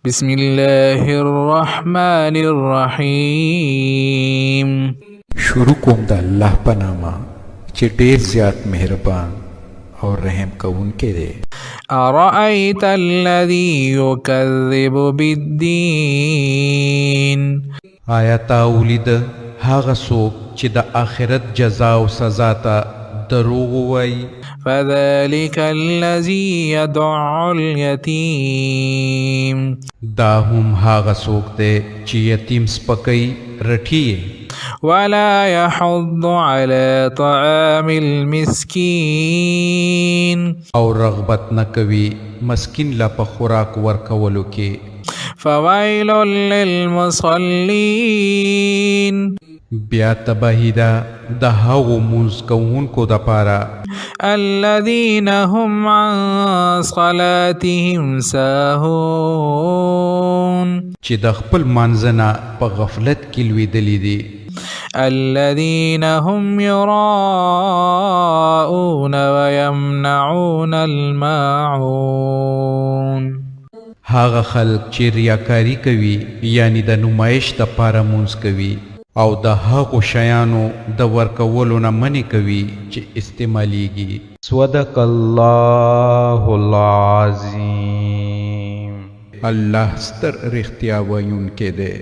بسم الله الرحمن الرحیم. شروع کوم د الله په نامه چې ډېر زیات مهربان او رحم کوونکی دی. أرأيت الذي يكذب بالدين. آیا تا ولید هغه څوک چې د آخرت جزا او سزا ته دروغ وایي؟ فذلك الذي يدع اليتيم. دا هم هغه څوک دی چې یتیم سپکوي رټي ولا يحض على طعام المسكين. او رغبت نه کوي مسکین لا په خوراک ورکولو کې. فويل للمصلين. بیا تباهي ده د هغو مونځ کوونکو دپاره الذين هم عن صلاتهم ساهون. چې د خپل مانځنه په غفلت کې لویدلي دي. الذين هم يراءون ويمنعون الماعون. هغه خلق چې ریاکاری کوي یعنی د نمایش دپاره مونځ کوي او د هغو شیانو د ورکولو نه منې کوي چې استعمالیږي. صدق الله العظیم. الله ستر رښتیا ویونکی دی.